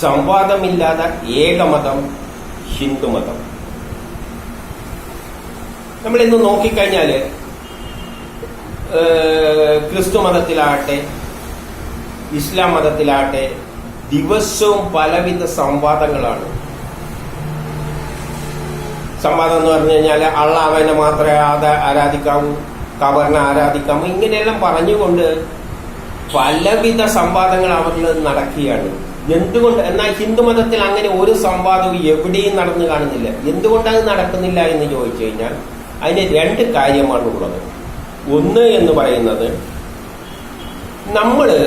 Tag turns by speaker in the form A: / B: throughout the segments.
A: സംവാദമില്ലാത്ത ഏകമതം ഹിന്ദുമതം. നമ്മളിന്ന് നോക്കിക്കഴിഞ്ഞാൽ ക്രിസ്തു മതത്തിലാകട്ടെ ഇസ്ലാം മതത്തിലാകട്ടെ ദിവസവും പലവിധ സംവാദങ്ങളാണ്. സംവാദം എന്ന് പറഞ്ഞു കഴിഞ്ഞാൽ അള്ളാഹുവിനെ മാത്രമേ ആരാധിക്കാവൂ, ഖബറിനെ ആരാധിക്കാവൂ, ഇങ്ങനെയെല്ലാം പറഞ്ഞുകൊണ്ട് പലവിധ സംവാദങ്ങൾ അവരിൽ നടക്കുകയാണ്. എന്തുകൊണ്ട്? എന്നാൽ ഹിന്ദുമതത്തിൽ അങ്ങനെ ഒരു സംവാദവും എവിടെയും നടന്നു കാണുന്നില്ല. എന്തുകൊണ്ടത് നടക്കുന്നില്ല എന്ന് ചോദിച്ചു കഴിഞ്ഞാൽ അതിന് രണ്ട് കാര്യമാണ് ഉള്ളത്. ഒന്ന് എന്ന് പറയുന്നത്, നമ്മള്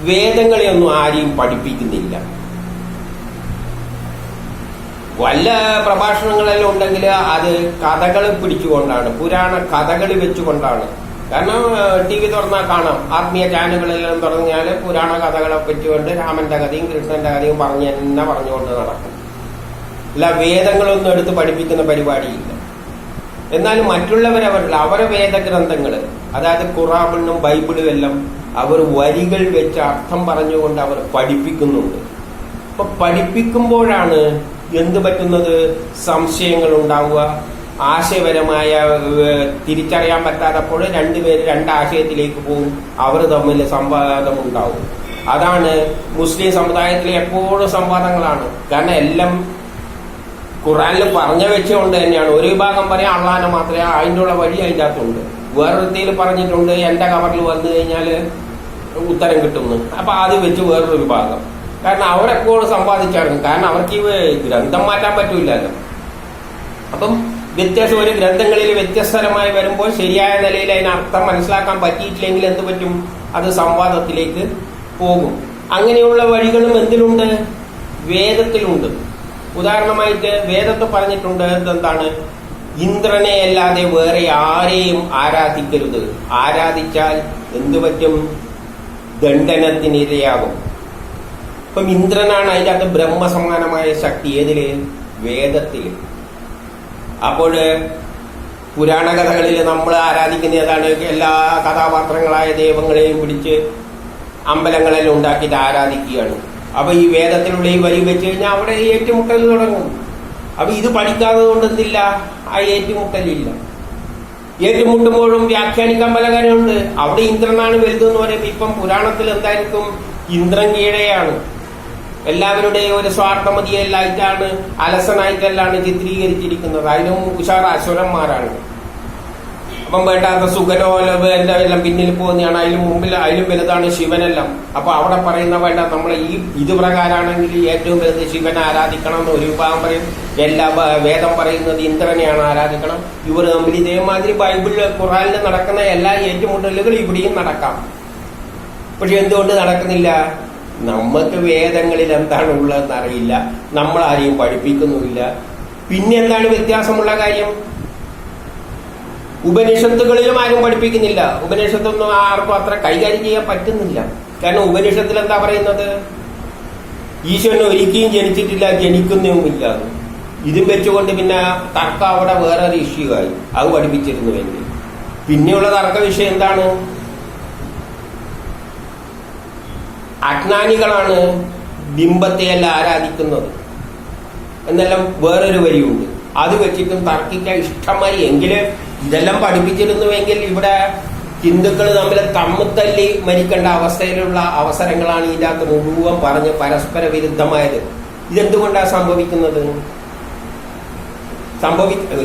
A: വേദങ്ങളെയൊന്നും ആരെയും പഠിപ്പിക്കുന്നില്ല. വല്ല പ്രഭാഷണങ്ങളെല്ലാം ഉണ്ടെങ്കിൽ അത് കഥകൾ പിടിച്ചുകൊണ്ടാണ്, പുരാണ കഥകൾ വെച്ചുകൊണ്ടാണ്. കാരണം TV തുറന്നാൽ കാണാം, ആത്മീയ ചാനലുകളെല്ലാം തുടങ്ങിയാൽ പുരാണ കഥകളെ പറ്റിക്കൊണ്ട് രാമന്റെ കഥയും കൃഷ്ണന്റെ കഥയും പറഞ്ഞുകൊണ്ട് നടക്കും. അല്ല, വേദങ്ങളൊന്നും എടുത്ത് പഠിപ്പിക്കുന്ന പരിപാടിയില്ല. എന്നാൽ അവരെ വേദഗ്രന്ഥങ്ങൾ, അതായത് ഖുറാനും ബൈബിളും എല്ലാം അവർ വരികൾ വെച്ച് അർത്ഥം പറഞ്ഞുകൊണ്ട് അവർ പഠിപ്പിക്കുന്നുണ്ട്. അപ്പൊ പഠിപ്പിക്കുമ്പോഴാണ് എന്ത് പറ്റുന്നത്? സംശയങ്ങൾ ഉണ്ടാവുക, ആശയപരമായ തിരിച്ചറിയാൻ പറ്റാത്തപ്പോൾ രണ്ടുപേര് രണ്ടാശയത്തിലേക്ക് പോകും, അവർ തമ്മിൽ സംവാദം ഉണ്ടാവും. അതാണ് മുസ്ലിം സമുദായത്തിലെ എപ്പോഴും സംവാദങ്ങളാണ്. കാരണം എല്ലാം ഖുറാനിൽ പറഞ്ഞ വെച്ചുകൊണ്ട് തന്നെയാണ്. ഒരു വിഭാഗം പറയാം അള്ളാഹനെ മാത്രമേ, അതിൻ്റെ ഉള്ള വഴി അതിൻ്റെ അകത്തുണ്ട്. വേറൊരുത്തിൽ പറഞ്ഞിട്ടുണ്ട് എന്റെ കവറിൽ വന്നു കഴിഞ്ഞാൽ ഉത്തരം കിട്ടുന്നു. അപ്പൊ അത് വെച്ച് വേറൊരു വിഭാഗം, കാരണം അവരെപ്പോഴും സമ്പാദിച്ചായിരുന്നു. കാരണം അവർക്ക് ഈ ഗ്രന്ഥം മാറ്റാൻ പറ്റൂലല്ലോ. അപ്പം വ്യത്യാസം ഒരു ഗ്രന്ഥങ്ങളിൽ വ്യത്യസ്തരമായി വരുമ്പോൾ ശരിയായ നിലയിൽ അതിന് അർത്ഥം മനസ്സിലാക്കാൻ പറ്റിയിട്ടില്ലെങ്കിൽ എന്ത് പറ്റും? അത് സംവാദത്തിലേക്ക് പോകും. അങ്ങനെയുള്ള വഴികളും എന്തിലുണ്ട്? വേദത്തിലുണ്ട്. ഉദാഹരണമായിട്ട് വേദത്തിൽ പറഞ്ഞിട്ടുണ്ട് എന്താണ്? ഇന്ദ്രനെ അല്ലാതെ വേറെ ആരെയും ആരാധിക്കരുത്. ആരാധിച്ചാൽ എന്തു പറ്റും? ദണ്ഡനത്തിനിരയാകും. അപ്പം ഇന്ദ്രനാണ് അതിൻ്റെ അകത്ത് ബ്രഹ്മസമാനമായ ശക്തി. ഏതില്? വേദത്തില്. അപ്പോൾ പുരാണ കഥകളിൽ നമ്മൾ ആരാധിക്കുന്ന ഏതാണ്? എല്ലാ കഥാപാത്രങ്ങളായ ദൈവങ്ങളെയും പിടിച്ച് അമ്പലങ്ങളെല്ലാം ഉണ്ടാക്കിയിട്ട് ആരാധിക്കുകയാണ്. അപ്പൊ ഈ വേദത്തിലുള്ള ഈ വരി വെച്ച് കഴിഞ്ഞാൽ അവിടെ ഏറ്റുമുട്ടൽ തുടങ്ങും. അപ്പൊ ഇത് പഠിക്കാതെ കൊണ്ട് എന്തില്ല? ആ ഏറ്റുമുട്ടലില്ല. ഏറ്റുമുട്ടുമ്പോഴും വ്യാഖ്യാനിക്കാൻ പല കാര്യമുണ്ട്. അവിടെ ഇന്ദ്രനാണ് വലുതെന്ന് പറയുമ്പോൾ ഇപ്പം പുരാണത്തിൽ എന്തായിരിക്കും? ഇന്ദ്രൻ കീഴെയാണ്. എല്ലാവരുടെയും ഒരു സ്വാർത്ഥമതിയല്ലായിട്ടാണ്, അലസനായിട്ടെല്ലാണ് ചിത്രീകരിച്ചിരിക്കുന്നത്. അതിനും ഉഷാർ അസുരന്മാരാണ്. അപ്പം വേണ്ടാത്ത സുഖലോലവ് എല്ലാം പിന്നിൽ പോകുന്നതാണ്. അതിലും വലുതാണ് ശിവനെല്ലാം. അപ്പൊ അവിടെ പറയുന്ന വേണ്ട നമ്മളെ ഇത് പ്രകാരമാണെങ്കിൽ ഏറ്റവും വലുത് ശിവനെ ആരാധിക്കണം എന്ന് ഒരു വിഭാഗം പറയും. എല്ലാ വേദം പറയുന്നത് ഇന്ദ്രനെയാണ് ആരാധിക്കണം. ഇവർ തമ്മിൽ ഇതേമാതിരി ബൈബിളിൽ ഖുറാനിൽ നടക്കുന്ന എല്ലാ ഏറ്റുമുട്ടലുകളും ഇവിടെയും നടക്കാം. പക്ഷെ എന്തുകൊണ്ട് നടക്കുന്നില്ല? നമുക്ക് വേദങ്ങളിൽ എന്താണ് ഉള്ളതെന്ന് അറിയില്ല, നമ്മൾ ആരെയും പഠിപ്പിക്കുന്നുമില്ല. പിന്നെ എന്താണ് വ്യത്യാസമുള്ള കാര്യം? ഉപനിഷത്തുകളിലും ആരും പഠിപ്പിക്കുന്നില്ല. ഉപനിഷത്തൊന്നും ആർക്കും അത്ര കൈകാര്യം ചെയ്യാൻ പറ്റുന്നില്ല. കാരണം ഉപനിഷത്തിൽ എന്താ പറയുന്നത്? ഈശ്വരൻ ഒരിക്കലും ജനിച്ചിട്ടില്ല, ജനിക്കുന്നുമില്ല. ഇതും വെച്ചുകൊണ്ട് പിന്നെ തർക്കം അവിടെ വേറൊരു ഇഷ്യൂ ആയി. അത് പഠിപ്പിച്ചിരുന്നുവെങ്കിൽ പിന്നെയുള്ള തർക്ക വിഷയം എന്താണ്? അജ്ഞാനികളാണ് ബിംബത്തെയല്ല ആരാധിക്കുന്നത് എന്നെല്ലാം വേറൊരു വരിയുണ്ട്. അത് വെച്ചിട്ടും തർക്കിക്കാൻ ഇഷ്ടമായി. എങ്കിലും ഇതെല്ലാം പഠിപ്പിച്ചിരുന്നുവെങ്കിൽ ഇവിടെ ഹിന്ദുക്കൾ തമ്മിൽ തല്ലി മരിക്കേണ്ട അവസ്ഥയിലുള്ള അവസരങ്ങളാണ് ഇതിൻ്റെ അകത്ത് മുഴുവൻ പറഞ്ഞ് പരസ്പര വിരുദ്ധമായത്. ഇതെന്തുകൊണ്ടാണ് സംഭവിക്കുന്നത്?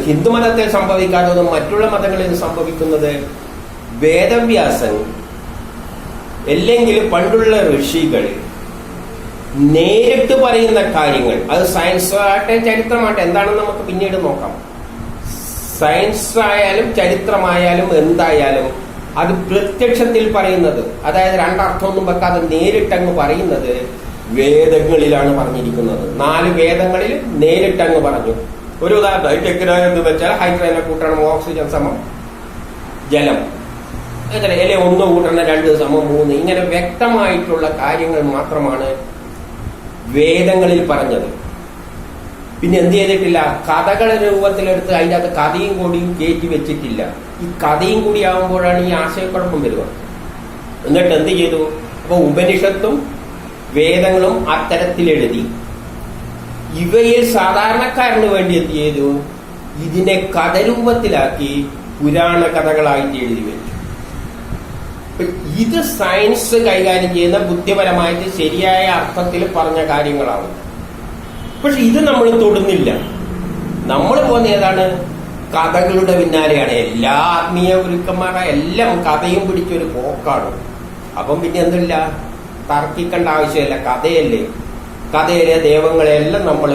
A: ഹിന്ദുമതത്തിൽ സംഭവിക്കാത്തതും മറ്റുള്ള മതങ്ങളിൽ സംഭവിക്കുന്നത് വേദവ്യാസൻ അല്ലെങ്കിൽ പണ്ടുള്ള ഋഷികൾ നേരിട്ട് പറയുന്ന കാര്യങ്ങൾ, അത് സയൻസാകട്ടെ ചരിത്രമാകട്ടെ, എന്താണെന്ന് നമുക്ക് പിന്നീട് നോക്കാം. സയൻസ് ആയാലും ചരിത്രമായാലും എന്തായാലും അത് പ്രത്യക്ഷത്തിൽ പറയുന്നത്, അതായത് രണ്ടർത്ഥമൊന്നും വെക്കാതെ നേരിട്ടങ്ങ് പറയുന്നത് വേദങ്ങളിലാണ് പറഞ്ഞിരിക്കുന്നത്. 4 വേദങ്ങളിൽ നേരിട്ടങ്ങ് പറഞ്ഞു. ഒരു ഉദാഹരണം എന്ന് വെച്ചാൽ ഹൈഡ്രജനെ കൂട്ടണം ഓക്സിജൻ സമം ജലം, അങ്ങനെ 1 കൂട്ടണം 2 സമം 3, ഇങ്ങനെ വ്യക്തമായിട്ടുള്ള കാര്യങ്ങൾ മാത്രമാണ് വേദങ്ങളിൽ പറഞ്ഞത്. പിന്നെ എന്ത് ചെയ്തിട്ടില്ല? കഥകളുടെ രൂപത്തിലെടുത്ത് അതിൻ്റെ അകത്ത് കഥയും കൂടിയും കയറ്റി വെച്ചിട്ടില്ല. ഈ കഥയും കൂടി ആകുമ്പോഴാണ് ഈ ആശയക്കുഴപ്പം വരിക. എന്നിട്ട് എന്ത് ചെയ്തു? അപ്പൊ ഉപനിഷത്തും വേദങ്ങളും അത്തരത്തിലെഴുതി. ഇവയിൽ സാധാരണക്കാരന് വേണ്ടി എന്ത് ചെയ്തു? ഇതിനെ കഥരൂപത്തിലാക്കി പുരാണ കഥകളായിട്ട് എഴുതി വെച്ചു. ഇത് സയൻസ് കൈകാര്യം ചെയ്യുന്ന ബുദ്ധിപരമായിട്ട് ശരിയായ അർത്ഥത്തിൽ പറഞ്ഞ കാര്യങ്ങളാണ്. പക്ഷെ ഇത് നമ്മൾ തൊടുന്നില്ല. നമ്മൾ പോകുന്ന ഏതാണ്? കഥകളുടെ പിന്നാലെയാണ്. എല്ലാ ആത്മീയ ഗുരുക്കന്മാരുടെ എല്ലാം കഥയും പിടിച്ചൊരു പോക്കാണ്. അപ്പം പിന്നെ എന്തില്ല, തർക്കിക്കേണ്ട ആവശ്യമില്ല. കഥയല്ലേ, കഥയിലെ ദൈവങ്ങളെല്ലാം നമ്മൾ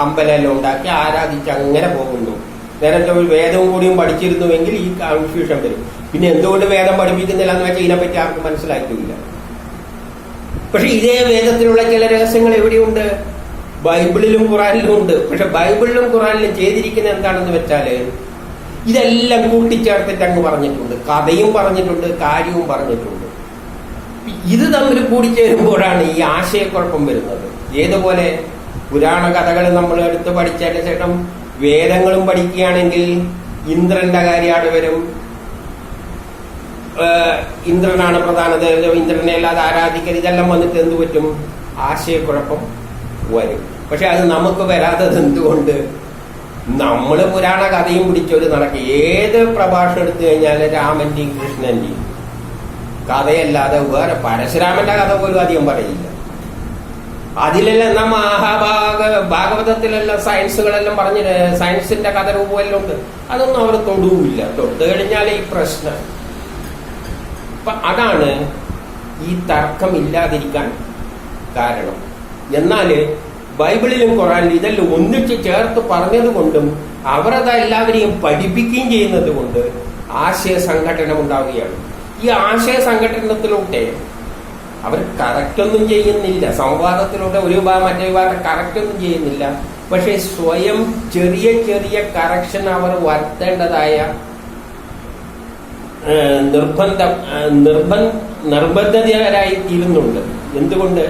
A: അമ്പലമെല്ലാം ഉണ്ടാക്കി ആരാധിച്ച് അങ്ങനെ പോകുന്നു. നേരത്തെ ഒരു വേദവും കൂടിയും പഠിച്ചിരുന്നുവെങ്കിൽ ഈ കൺഫ്യൂഷൻ വരും. പിന്നെ എന്തുകൊണ്ട് വേദം പഠിപ്പിക്കുന്നില്ല എന്ന് വെച്ചാൽ ഇതിനെപ്പറ്റി ആർക്കും മനസ്സിലാക്കിയില്ല. പക്ഷെ ഇതേ വേദത്തിലുള്ള ചില രഹസ്യങ്ങൾ എവിടെയുണ്ട്? ബൈബിളിലും ഖുറാനിലും ഉണ്ട്. പക്ഷെ ബൈബിളിലും ഖുറാനിലും ചെയ്തിരിക്കുന്ന എന്താണെന്ന് വെച്ചാല് ഇതെല്ലാം കൂട്ടിച്ചേർത്തിട്ട് അങ്ങ് പറഞ്ഞിട്ടുണ്ട്. കഥയും പറഞ്ഞിട്ടുണ്ട്, കാര്യവും പറഞ്ഞിട്ടുണ്ട്. ഇത് തമ്മിൽ കൂടിച്ചേരുമ്പോഴാണ് ഈ ആശയക്കുഴപ്പം വരുന്നത്. ഏതുപോലെ പുരാണ കഥകൾ നമ്മൾ എടുത്ത് പഠിച്ചതിന് ശേഷം വേദങ്ങളും പഠിക്കുകയാണെങ്കിൽ ഇന്ദ്രന്റെ കാര്യമാണ് വരും. ഇന്ദ്രനാണ് പ്രധാനത, ഇന്ദ്രനെ അല്ലാതെ ആരാധിക്കൽ, ഇതെല്ലാം വന്നിട്ട് എന്ത് പറ്റും? ആശയക്കുഴപ്പം വരും. പക്ഷെ അത് നമുക്ക് വരാത്തത് എന്തുകൊണ്ട്? നമ്മൾ പുരാണ കഥയും പിടിച്ചൊരു നടക്കും. ഏത് പ്രഭാഷണം എടുത്തു കഴിഞ്ഞാൽ രാമന്റെയും കൃഷ്ണന്റെയും കഥയല്ലാതെ വേറെ പരശുരാമന്റെ കഥ പോലും അധികം പറയില്ല. അതിലെല്ലാം എന്നാ ഭാഗവതത്തിലെല്ലാം സയൻസുകളെല്ലാം പറഞ്ഞ് സയൻസിന്റെ കഥ രൂപമെല്ലാം ഉണ്ട്. അതൊന്നും അവർ തൊടുവില്ല. തൊട്ട് കഴിഞ്ഞാൽ ഈ പ്രശ്നം. അപ്പൊ അതാണ് ഈ തർക്കം ഇല്ലാതിരിക്കാൻ കാരണം. എന്നാല് ബൈബിളിലും ഖുറാനിലും ഇതെല്ലാം ഒന്നിച്ച് ചേർത്ത് പറഞ്ഞത് കൊണ്ടും അവരത് എല്ലാവരെയും പഠിപ്പിക്കുകയും ചെയ്യുന്നത് കൊണ്ട് ആശയ സംഘടനം ഉണ്ടാവുകയാണ്. ഈ ആശയ സംഘടനത്തിലൂടെ അവർ കറക്റ്റൊന്നും ചെയ്യുന്നില്ല. സംവാദത്തിലൂടെ ഒരു വിഭാഗം മറ്റേ വിഭാഗം കറക്റ്റൊന്നും ചെയ്യുന്നില്ല. പക്ഷെ സ്വയം ചെറിയ ചെറിയ കറക്ഷൻ അവർ വരുത്തേണ്ടതായ നിർബന്ധിതരായി തീരുന്നുണ്ട്. എന്തുകൊണ്ട്?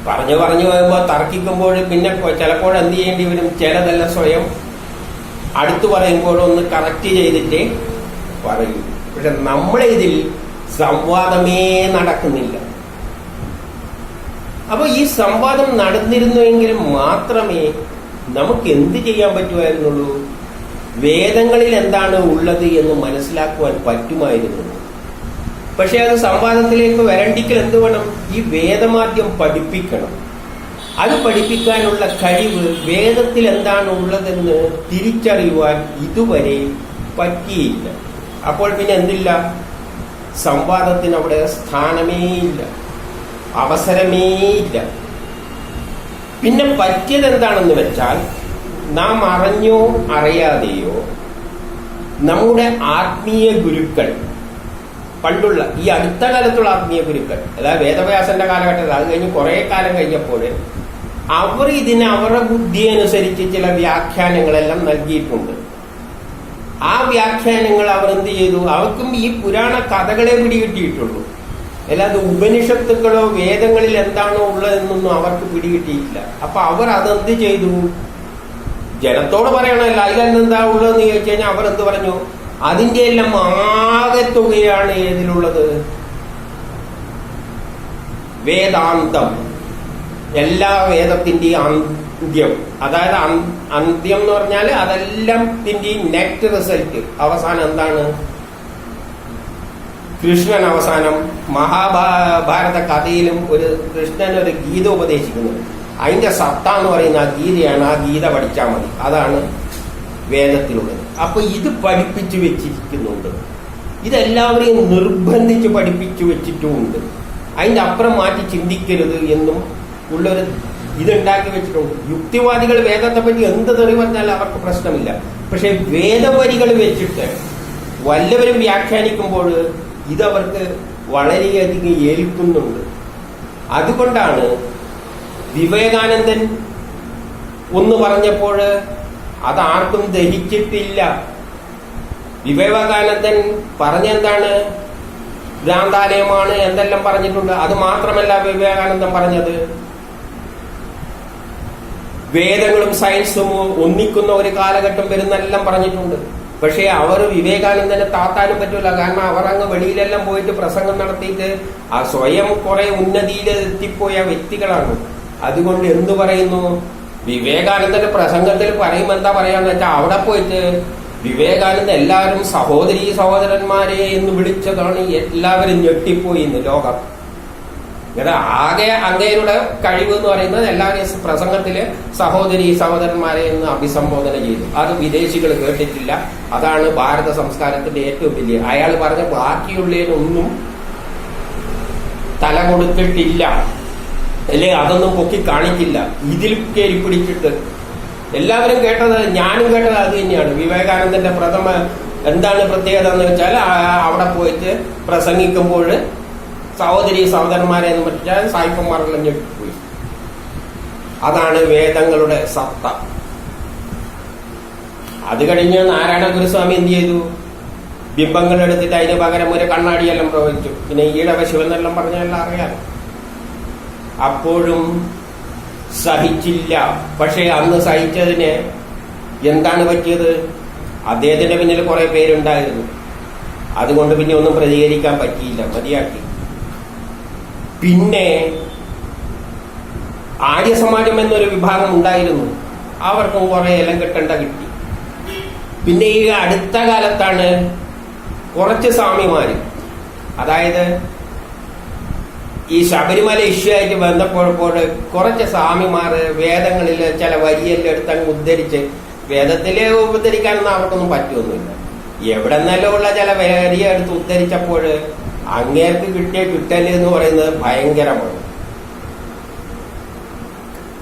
A: പറഞ്ഞു പോകുമ്പോൾ തർക്കിക്കുമ്പോൾ പിന്നെ ചിലപ്പോൾ എന്ത് ചെയ്യേണ്ടി വരും? ചിലതെല്ലാം സ്വയം അടുത്തു പറയുമ്പോഴൊന്ന് കറക്റ്റ് ചെയ്തിട്ടേ പറയൂ. പക്ഷെ നമ്മളിതിൽ സംവാദമേ നടക്കുന്നില്ല. അപ്പൊ ഈ സംവാദം നടന്നിരുന്നുവെങ്കിൽ മാത്രമേ നമുക്ക് എന്ത് ചെയ്യാൻ പറ്റുമായിരുന്നുള്ളൂ? വേദങ്ങളിൽ എന്താണ് ഉള്ളത് എന്ന് മനസ്സിലാക്കുവാൻ പറ്റുമായിരുന്നു. പക്ഷെ അത് സംവാദത്തിലേക്ക് വരണ്ടിക്കൽ എന്ത് വേണം? ഈ വേദമാദ്യം പഠിപ്പിക്കണം. അത് പഠിപ്പിക്കാനുള്ള കഴിവ് വേദത്തിൽ എന്താണ് ഉള്ളതെന്ന് തിരിച്ചറിയുവാൻ ഇതുവരെ പറ്റിയില്ല. അപ്പോൾ പിന്നെ എന്തില്ല? സംവാദത്തിന് അവിടെ സ്ഥാനമേ ഇല്ല, അവസരമേ ഇല്ല. പിന്നെ പറ്റിയത് എന്താണെന്ന് വെച്ചാൽ നാം അറിഞ്ഞോ അറിയാതെയോ നമ്മുടെ ആത്മീയ ഗുരുക്കൾ, പണ്ടുള്ള ഈ അടുത്ത കാലത്തുള്ള ആത്മീയ ഗുരുക്കൾ, അതായത് വേദവ്യാസന്റെ കാലഘട്ടത്തിൽ, അത് കഴിഞ്ഞ് കുറെ കാലം കഴിഞ്ഞപ്പോൾ അവർ ഇതിന് അവരുടെ ബുദ്ധി അനുസരിച്ച് ചില വ്യാഖ്യാനങ്ങളെല്ലാം നൽകിയിട്ടുണ്ട്. ആ വ്യാഖ്യാനങ്ങൾ അവർ എന്ത് ചെയ്തു? അവർക്കും ഈ പുരാണ കഥകളെ പിടികിട്ടിയിട്ടുള്ളൂ. അല്ലാതെ ഉപനിഷത്തുക്കളോ വേദങ്ങളിൽ എന്താണോ ഉള്ളതെന്നൊന്നും അവർക്ക് പിടികിട്ടിയിട്ടില്ല. അപ്പൊ അവർ അതെന്ത് ചെയ്തു? ജനത്തോട് പറയണമല്ല, അതിലെന്താ ഉള്ളതെന്ന് ചോദിച്ചു കഴിഞ്ഞാൽ അവർ എന്ത് പറഞ്ഞു? അതിന്റെ എല്ലാം ആകെത്തുകയാണ് ഏതിലുള്ളത്? വേദാന്തം. എല്ലാ വേദത്തിന്റെയും അന്ത്യം, അതായത് അന്ത്യം എന്ന് പറഞ്ഞാൽ അതെല്ലാത്തിന്റെയും നെറ്റ് റിസൾട്ട്. അവസാനം എന്താണ്? കൃഷ്ണൻ അവസാനം മഹാഭാരത കഥയിലും കൃഷ്ണൻ ഒരു ഗീത ഉപദേശിക്കുന്നത്. അതിന്റെ സത്ത എന്ന് പറയുന്ന ആ ഗീതയാണ്. ആ ഗീത പഠിച്ചാൽ മതി. അതാണ് വേദത്തിലുള്ളത്. അപ്പൊ ഇത് പഠിപ്പിച്ചു വെച്ചിരിക്കുന്നുണ്ട്. ഇതെല്ലാവരെയും നിർബന്ധിച്ച് പഠിപ്പിച്ചു വെച്ചിട്ടുമുണ്ട്. അതിന്റെ അപ്പുറം മാറ്റി ചിന്തിക്കരുത് എന്നും ഉള്ളൊരു ഇതുണ്ടാക്കി വെച്ചിട്ടുണ്ട്. യുക്തിവാദികൾ വേദത്തെ പറ്റി എന്ത് തെറി പറഞ്ഞാൽ അവർക്ക് പ്രശ്നമില്ല. പക്ഷെ വേദവരികൾ വെച്ചിട്ട് വല്ലവരും വ്യാഖ്യാനിക്കുമ്പോൾ ഇതവർക്ക് വളരെയധികം ഏൽക്കുന്നുണ്ട്. അതുകൊണ്ടാണ് വിവേകാനന്ദൻ ഒന്ന് പറഞ്ഞപ്പോൾ അതാർക്കും ദഹിച്ചിട്ടില്ല. വിവേകാനന്ദൻ പറഞ്ഞെന്താണ്? ഭ്രാന്താലയമാണ് എന്തെല്ലാം പറഞ്ഞിട്ടുണ്ട്. അത് മാത്രമല്ല വിവേകാനന്ദൻ പറഞ്ഞത്, വേദങ്ങളും സയൻസും ഒന്നിക്കുന്ന ഒരു കാലഘട്ടം വരുന്നെല്ലാം പറഞ്ഞിട്ടുണ്ട്. പക്ഷെ അവർ വിവേകാനന്ദനെ താത്താനും പറ്റൂല. കാരണം അവർ അങ്ങ് വെളിയിലെല്ലാം പോയിട്ട് പ്രസംഗം നടത്തിയിട്ട് ആ സ്വയം കുറെ ഉന്നതിയിൽ എത്തിപ്പോയ വ്യക്തികളാണ്. അതുകൊണ്ട് എന്തു പറയുന്നു, വിവേകാനന്ദന്റെ പ്രസംഗത്തിൽ പറയുമ്പോൾ എന്താ പറയാന്ന് വെച്ചാൽ, അവിടെ പോയിട്ട് വിവേകാനന്ദ എല്ലാവരും സഹോദരീ സഹോദരന്മാരെ എന്ന് വിളിച്ചതാണ്. എല്ലാവരും ഞെട്ടിപ്പോയി ഇന്ന് ലോകം. ആകെ അങ്ങയുടെ കഴിവ് എന്ന് പറയുന്നത് എല്ലാവരും പ്രസംഗത്തില് സഹോദരീ സഹോദരന്മാരെ എന്ന് അഭിസംബോധന ചെയ്തു. അത് വിദേശികൾ കേട്ടിട്ടില്ല. അതാണ് ഭാരത സംസ്കാരത്തിന്റെ ഏറ്റവും വലിയ. അയാൾ പറഞ്ഞ ബാക്കിയുള്ളതിനൊന്നും തല കൊടുത്തിട്ടില്ല, അല്ലെ അതൊന്നും പൊക്കി കാണിക്കില്ല. ഇതിൽ കയറി പിടിച്ചിട്ട് എല്ലാവരും കേട്ടത്, ഞാനും കേട്ടത് അത് തന്നെയാണ്. വിവേകാനന്ദന്റെ പ്രഥമ എന്താണ് പ്രത്യേകത എന്ന് വെച്ചാൽ, അവിടെ പോയിട്ട് പ്രസംഗിക്കുമ്പോൾ സഹോദരി സഹോദരന്മാരെ എന്ന് പറ്റിച്ചാൽ സായിപ്പന്മാരെല്ലാം ഞെട്ടിപ്പോയി. അതാണ് വേദങ്ങളുടെ സത്ത. അത് കഴിഞ്ഞ് നാരായണ ഗുരുസ്വാമി എന്ത് ചെയ്തു, ബിംബങ്ങൾ എടുത്തിട്ട് അതിന് പകരം ഒരു കണ്ണാടിയെല്ലാം പ്രവചിച്ചു. പിന്നെ ഈഴവ ശിവനെല്ലാം പറഞ്ഞെല്ലാം അറിയാം. അപ്പോഴും സഹിച്ചില്ല. പക്ഷെ അന്ന് സഹിച്ചതിന് എന്താണ് പറ്റിയത്, അദ്ദേഹത്തിന്റെ പിന്നിൽ കുറെ പേരുണ്ടായിരുന്നു. അതുകൊണ്ട് പിന്നെ ഒന്നും പ്രതികരിക്കാൻ പറ്റിയില്ല, മതിയാക്കി. പിന്നെ ആര്യസമാജം എന്നൊരു വിഭാഗം ഉണ്ടായിരുന്നു, അവർക്കും കുറെ എല്ലാം കിട്ടി. പിന്നെ ഈ അടുത്ത കാലത്താണ് കുറച്ച് സ്വാമിമാര്, അതായത് ഈ ശബരിമല ഇഷ്യൂ ആയിട്ട് ബന്ധപ്പെട്ടപ്പോൾ കുറച്ച് സ്വാമിമാര് വേദങ്ങളിൽ ചില വരിയെല്ലാം എടുത്തങ്ങ് ഉദ്ധരിച്ച്, വേദത്തിലെ ഉദ്ധരിക്കാനൊന്നും അവർക്കൊന്നും പറ്റുമൊന്നുമില്ല, എവിടെ നിന്നെല്ലാം ഉള്ള ചില വരിയ എടുത്ത് ഉദ്ധരിച്ചപ്പോൾ അങ്ങേർക്ക് കിട്ടിയ കിട്ടല് എന്ന് പറയുന്നത് ഭയങ്കരമാണ്.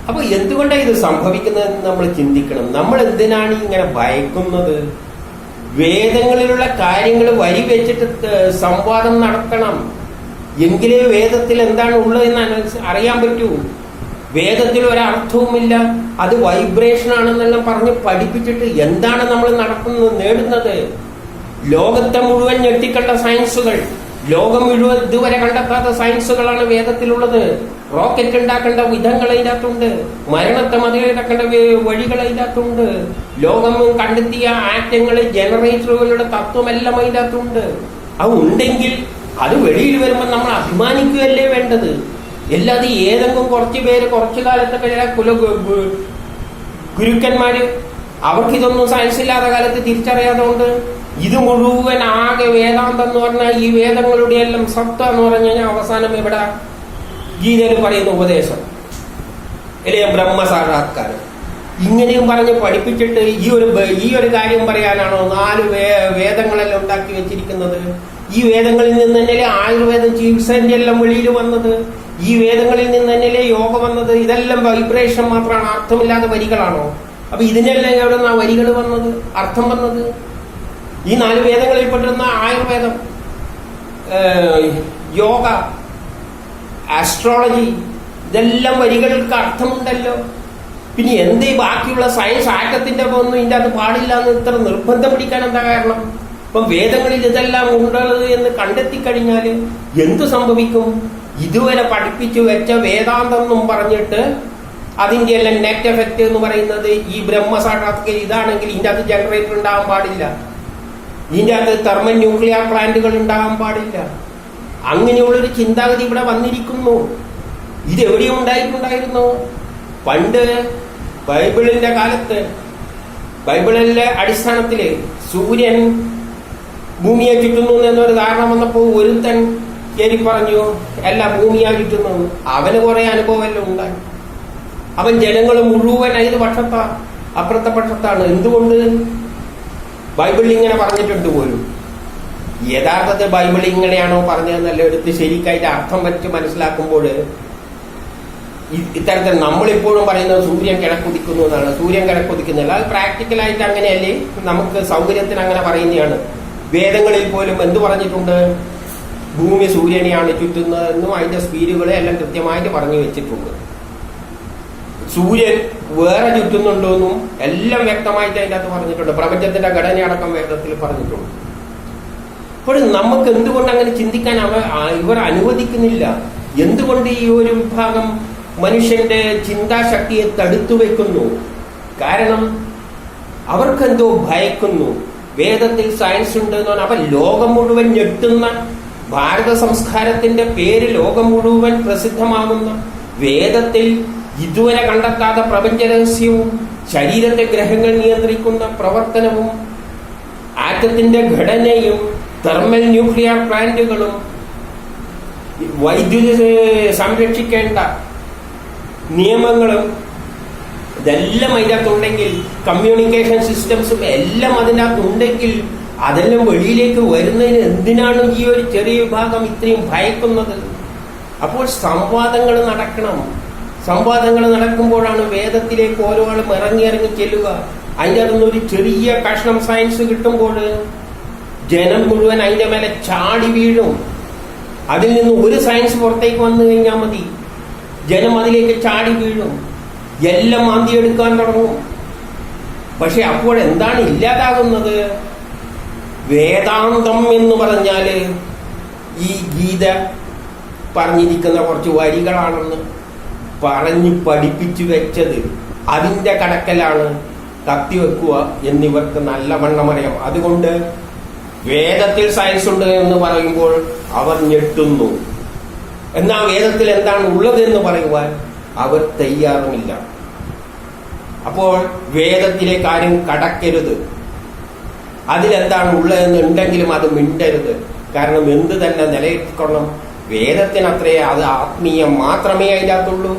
A: അപ്പൊ എന്തുകൊണ്ടാണ് ഇത് സംഭവിക്കുന്നതെന്ന് നമ്മൾ ചിന്തിക്കണം. നമ്മൾ എന്തിനാണ് ഇങ്ങനെ ഭയക്കുന്നത്? വേദങ്ങളിലുള്ള കാര്യങ്ങൾ വരി വെച്ചിട്ട് സംവാദം നടത്തണം, എങ്കിലേ വേദത്തിൽ എന്താണ് ഉള്ളതെന്ന് അറിയാൻ പറ്റൂ. വേദത്തിൽ ഒരർത്ഥവുമില്ല, അത് വൈബ്രേഷൻ ആണെന്നെല്ലാം പറഞ്ഞ് പഠിപ്പിച്ചിട്ട് എന്താണ് നമ്മൾ നടക്കുന്നത്, നേടുന്നത്? ലോകത്തെ മുഴുവൻ ഞെട്ടിക്കണ്ട സയൻസുകൾ, ലോകം മുഴുവൻ ഇതുവരെ കണ്ടെത്താത്ത സയൻസുകളാണ് വേദത്തിലുള്ളത്. റോക്കറ്റ് ഉണ്ടാക്കേണ്ട വിധങ്ങൾ അതിനകത്തുണ്ട്, മരണത്തെ മറികടക്കേണ്ട വഴികൾ അതിനകത്തുണ്ട്, ലോകം കണ്ടെത്തിയ ആറ്റങ്ങള് ജനറേറ്ററുകളുടെ തത്വമെല്ലാം അതിനകത്തുണ്ട്. അത് ഉണ്ടെങ്കിൽ അത് വെളിയിൽ വരുമ്പോൾ നമ്മൾ അഭിമാനിക്കുകയല്ലേ വേണ്ടത്. അല്ലാതെ ഏതെങ്കിലും കുറച്ച് പേര് കുറച്ചു കാലത്തൊക്കെ ചില ഗുരുക്കന്മാര് അവർക്കിതൊന്നും സയൻസ് ഇല്ലാത്ത കാലത്ത് തിരിച്ചറിയാതുകൊണ്ട് ഇത് മുഴുവൻ ആകെ വേദാന്തം എന്ന് പറഞ്ഞാൽ ഈ വേദങ്ങളുടെ എല്ലാം സത്ത എന്ന് പറഞ്ഞു കഴിഞ്ഞാൽ അവസാനം ഇവിടെ ഗീതയിൽ പറയുന്ന ഉപദേശം അല്ലേ, ബ്രഹ്മസാക്ഷാത്കാരം. ഇങ്ങനെയും പറഞ്ഞ് പഠിപ്പിച്ചിട്ട് ഈ ഒരു കാര്യം പറയാനാണോ 4 വേദങ്ങളെല്ലാം ഉണ്ടാക്കി വെച്ചിരിക്കുന്നത്? ഈ വേദങ്ങളിൽ നിന്ന് തന്നെയല്ലേ ആയുർവേദം ചികിത്സന്റെ എല്ലാം വെളിയിൽ വന്നത്, ഈ വേദങ്ങളിൽ നിന്ന് തന്നെയല്ലേ യോഗ വന്നത്. ഇതെല്ലാം വൈബ്രേഷൻ മാത്രമാണ്, അർത്ഥമില്ലാത്ത വരികളാണോ? അപ്പൊ ഇതിനെല്ലാം എവിടെ നിന്നാ വരികൾ വന്നത്, അർത്ഥം വന്നത്? ഈ 4 വേദങ്ങളിൽ പെട്ടിരുന്ന ആയുർവേദം, യോഗ, ആസ്ട്രോളജി, ഇതെല്ലാം വരികൾക്ക് അർത്ഥമുണ്ടല്ലോ. പിന്നെ എന്തേ ബാക്കിയുള്ള സയൻസ് ആറ്റത്തിന്റെ ഒന്നും ഇതിന്റെ അത് പാടില്ല എന്ന് ഇത്ര നിർബന്ധം പിടിക്കാൻ എന്താ കാരണം? ഇപ്പം വേദങ്ങളിൽ ഇതെല്ലാം ഉള്ളത് എന്ന് കണ്ടെത്തി കഴിഞ്ഞാൽ എന്തു സംഭവിക്കും? ഇതുവരെ പഠിപ്പിച്ചു വെച്ച വേദാന്തം എന്നും പറഞ്ഞിട്ട് അതിന്റെ എല്ലാം നെറ്റ് എഫക്ട് എന്ന് പറയുന്നത് ഈ ബ്രഹ്മസാക്ഷാത്കാരം ഇതാണെങ്കിൽ ഇതിന്റെ അകത്ത് ജനറേറ്റർ ഉണ്ടാകാൻ പാടില്ല, ഇതിന്റെ അകത്ത് തെർമൽ ന്യൂക്ലിയർ പ്ലാന്റുകൾ ഉണ്ടാകാൻ പാടില്ല. അങ്ങനെയുള്ളൊരു ചിന്താഗതി ഇവിടെ വന്നിരിക്കുന്നു. ഇതെവിടെയും ഉണ്ടായിട്ടുണ്ടായിരുന്നു പണ്ട് ബൈബിളിന്റെ കാലത്ത്. ബൈബിളിലെ അടിസ്ഥാനത്തില് സൂര്യൻ ഭൂമിയെ ചുറ്റുന്നു എന്നൊരു ധാരണ വന്നപ്പോൾ ഒരുത്തൻ കയറി പറഞ്ഞു എല്ലാം ഭൂമിയാ ചുറ്റുന്നു. അവന് കുറെ അനുഭവമെല്ലാം ഉണ്ടായി. അവൻ ജനങ്ങൾ മുഴുവൻ 5 പക്ഷത്താ, അപ്പുറത്തെ പക്ഷത്താണ്. എന്തുകൊണ്ട്? ബൈബിളിൽ ഇങ്ങനെ പറഞ്ഞിട്ടുണ്ട് പോലും. യഥാർത്ഥത്തിൽ ബൈബിൾ ഇങ്ങനെയാണോ പറഞ്ഞതെന്നല്ല എടുത്ത് ശരിക്കായിട്ട് അർത്ഥം വെച്ച് മനസ്സിലാക്കുമ്പോൾ ഇത്തരത്തിൽ നമ്മളിപ്പോഴും പറയുന്നത് സൂര്യൻ കിഴക്കുദിക്കുന്നു എന്നാണ്. സൂര്യൻ കിഴക്കുദിക്കുന്നില്ല, അത് പ്രാക്ടിക്കലായിട്ട് അങ്ങനെയല്ലേ, നമുക്ക് സൗകര്യത്തിന് അങ്ങനെ പറയുന്നതാണ്. വേദങ്ങളിൽ പോലും എന്ത് പറഞ്ഞിട്ടുണ്ട്? ഭൂമി സൂര്യനെയാണ് ചുറ്റുന്നതെന്നും അതിന്റെ സ്പീഡുകളെ എല്ലാം കൃത്യമായിട്ട് പറഞ്ഞു വെച്ചിട്ടുണ്ട്. സൂര്യൻ വേറെ ചുറ്റുന്നുണ്ടോന്നും എല്ലാം വ്യക്തമായിട്ട് അതിൻ്റെ അകത്ത് പറഞ്ഞിട്ടുണ്ട്. പ്രപഞ്ചത്തിന്റെ ഘടനയടക്കം വേദത്തിൽ പറഞ്ഞിട്ടുണ്ട്. അപ്പോൾ നമുക്ക് എന്തുകൊണ്ട് അങ്ങനെ ചിന്തിക്കാൻ ഇവർ അനുവദിക്കുന്നില്ല? എന്തുകൊണ്ട് ഈ ഒരു വിഭാഗം മനുഷ്യന്റെ ചിന്താശക്തിയെ തടുത്തു വെക്കുന്നു? കാരണം അവർക്കെന്തോ ഭയക്കുന്നു. വേദത്തിൽ സയൻസ് ഉണ്ട് എന്ന് പറഞ്ഞാൽ അപ്പൊ ലോകം മുഴുവൻ ഞെട്ടുന്ന, ഭാരത സംസ്കാരത്തിന്റെ പേര് ലോകം മുഴുവൻ പ്രസിദ്ധമാകുന്ന, വേദത്തിൽ ഇതുവരെ കണ്ടെത്താത്ത പ്രപഞ്ച രഹസ്യവും ശരീരത്തെ ഗ്രഹങ്ങൾ നിയന്ത്രിക്കുന്ന പ്രവർത്തനവും ആറ്റത്തിന്റെ ഘടനയും തെർമൽ ന്യൂക്ലിയർ പ്ലാന്റുകളും വൈദ്യുതി സംരക്ഷിക്കേണ്ട നിയമങ്ങളും ഇതെല്ലാം അതിനകത്തുണ്ടെങ്കിൽ, കമ്മ്യൂണിക്കേഷൻ സിസ്റ്റംസും എല്ലാം അതിനകത്തുണ്ടെങ്കിൽ, അതെല്ലാം വെളിയിലേക്ക് വരുന്നതിന് എന്തിനാണ് ഈ ഒരു ചെറിയ വിഭാഗം ഇത്രയും ഭയക്കുന്നത്? അപ്പോൾ സംവാദങ്ങൾ നടക്കണം. സംവാദങ്ങൾ നടക്കുമ്പോഴാണ് വേദത്തിലേക്ക് ഓരോ ആളും ഇറങ്ങി ചെല്ലുക. അതിൻ്റെ അതൊന്നൊരു ചെറിയ കഷ്ണം സയൻസ് കിട്ടുമ്പോൾ ജനം മുഴുവൻ അതിന്റെ മേലെ ചാടി വീഴും. അതിൽ നിന്ന് ഒരു സയൻസ് പുറത്തേക്ക് വന്നു കഴിഞ്ഞാൽ മതി, ജനം അതിലേക്ക് ചാടി വീഴും, എല്ലാം മാന്തിയെടുക്കാൻ തുടങ്ങും. പക്ഷെ അപ്പോൾ എന്താണ് ഇല്ലാതാകുന്നത്? വേദാന്തം എന്ന് പറഞ്ഞാല് ഈ ഗീത പറഞ്ഞിരിക്കുന്ന കുറച്ച് വരികളാണെന്ന് പറഞ്ഞ് പഠിപ്പിച്ചു വെച്ചത്, അതിന്റെ കടക്കലാണ് കത്തിവെക്കുക എന്നിവർക്ക് നല്ലവണ്ണം അറിയാം. അതുകൊണ്ട് വേദത്തിൽ സയൻസ് ഉണ്ട് എന്ന് പറയുമ്പോൾ അവർ ഞെട്ടുന്നു. എന്നാൽ വേദത്തിൽ എന്താണ് ഉള്ളത് എന്ന് പറയുവാൻ അവർ തയ്യാറുമില്ല. അപ്പോൾ വേദത്തിലേക്ക് ആരും കടക്കരുത്. അതിലെന്താണ് ഉള്ളതെന്ന് ഉണ്ടെങ്കിലും അത് മിണ്ടരുത്. കാരണം എന്ത് തന്നെ നിലനിൽക്കണം, വേദത്തിനത്രേ അത് ആത്മീയം മാത്രമേ അതിനകത്തുള്ളൂ.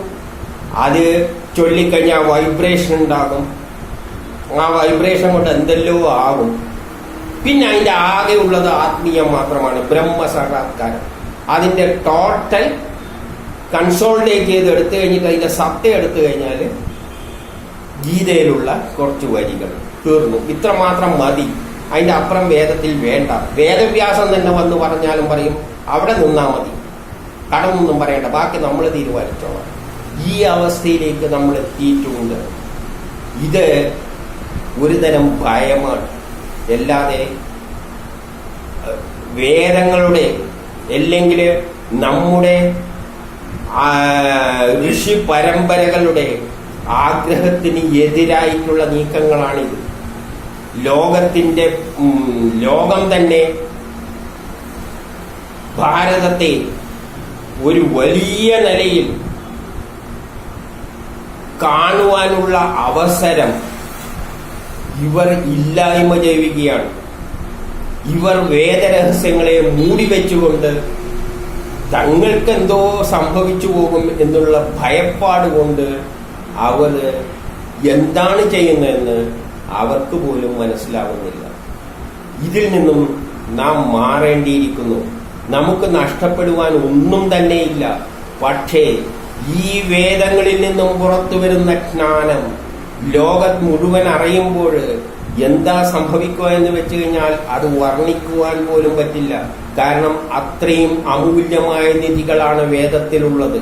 A: അത് ചൊല്ലിക്കഴിഞ്ഞാൽ വൈബ്രേഷൻ ഉണ്ടാകും. ആ വൈബ്രേഷൻ കൊണ്ട് എന്തെല്ലോ ആകും. പിന്നെ അതിന്റെ ആകെ ഉള്ളത് ആത്മീയം മാത്രമാണ്, ബ്രഹ്മസാക്ഷാത്കാരം. അതിന്റെ ടോട്ടൽ കൺസോൾട്ടേറ്റ് ചെയ്ത് എടുത്തു കഴിഞ്ഞിട്ട് അതിന്റെ സത്ത എടുത്തു കഴിഞ്ഞാൽ ഗീതയിലുള്ള കുറച്ച് വരികൾ തീർന്നു. ഇത്ര മാത്രം മതി. അതിന്റെ അപ്പുറം വേദത്തിൽ വേണ്ട. വേദവ്യാസം തന്നെ വന്ന് പറഞ്ഞാലും പറയും അവിടെ നിന്നാ മതി, കടമൊന്നും പറയണ്ട, ബാക്കി നമ്മൾ തീരുമാനിച്ചോളാം. ഈ അവസ്ഥയിലേക്ക് നമ്മൾ എത്തിയിട്ടുണ്ട്. ഇത് ഒരുതരം ഭയമാണ്. അല്ലാതെ വേദങ്ങളുടെ അല്ലെങ്കിൽ നമ്മുടെ ഋഷി പരമ്പരകളുടെ ആഗ്രഹത്തിന് എതിരായിട്ടുള്ള നീക്കങ്ങളാണിത്. ലോകം തന്നെ ഭാരതത്തെ ഒരു വലിയ നിലയിൽ കാണുവാനുള്ള അവസരം ഇവർ ഇല്ലായ്മ ചെയ്യുകയാണ്. ഇവർ വേദരഹസ്യങ്ങളെ മൂടിവെച്ചുകൊണ്ട് തങ്ങൾക്ക് എന്തോ സംഭവിച്ചു പോകും എന്നുള്ള ഭയപ്പാട് കൊണ്ട് അവർ എന്താണ് ചെയ്യുന്നതെന്ന് അവർക്ക് പോലും മനസ്സിലാവുന്നില്ല. ഇതിൽ നിന്നും നാം മാറേണ്ടിയിരിക്കുന്നു. നമുക്ക് നഷ്ടപ്പെടുവാൻ ഒന്നും തന്നെയില്ല. പക്ഷേ ഈ വേദങ്ങളിൽ നിന്നും പുറത്തു വരുന്ന ജ്ഞാനം ലോകം മുഴുവൻ അറിയുമ്പോൾ എന്താ സംഭവിക്കുക എന്ന് വെച്ച് കഴിഞ്ഞാൽ അത് വർണ്ണിക്കുവാൻ പോലും പറ്റില്ല. കാരണം അത്രയും അമൂല്യമായ നിധികളാണ് വേദത്തിലുള്ളത്.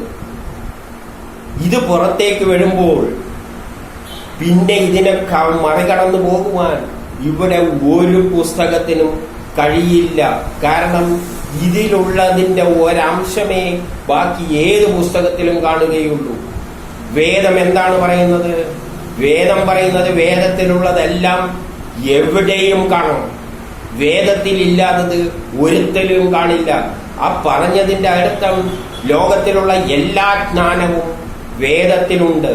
A: ഇത് പുറത്തേക്ക് വരുമ്പോൾ പിന്നെ ഇതിനെ മറികടന്നു പോകുവാൻ ഇവിടെ ഒരു പുസ്തകത്തിനും കഴിയില്ല. കാരണം ഇതിലുള്ളതിന്റെ ഒരംശമേ ബാക്കി ഏത് പുസ്തകത്തിലും കാണുകയുള്ളൂ. വേദം എന്താണ് പറയുന്നത്? വേദം പറയുന്നത് വേദത്തിലുള്ളതെല്ലാം എവിടെയും കാണും. വേദത്തിൽ ഇല്ലാത്തത് ഒരിക്കലും കാണില്ല. ആ പറഞ്ഞതിന്റെ അർത്ഥം ലോകത്തിലുള്ള എല്ലാ ജ്ഞാനവും വേദത്തിലുണ്ട്.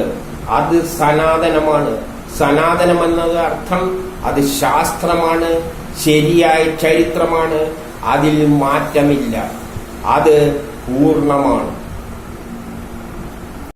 A: അത് സനാതനമാണ്. സനാതനം എന്നത് അർത്ഥം അത് ശാസ്ത്രമാണ്, ശരിയായ ചരിത്രമാണ്, അതിൽ മാറ്റമില്ല, അത് പൂർണ്ണമാണ്.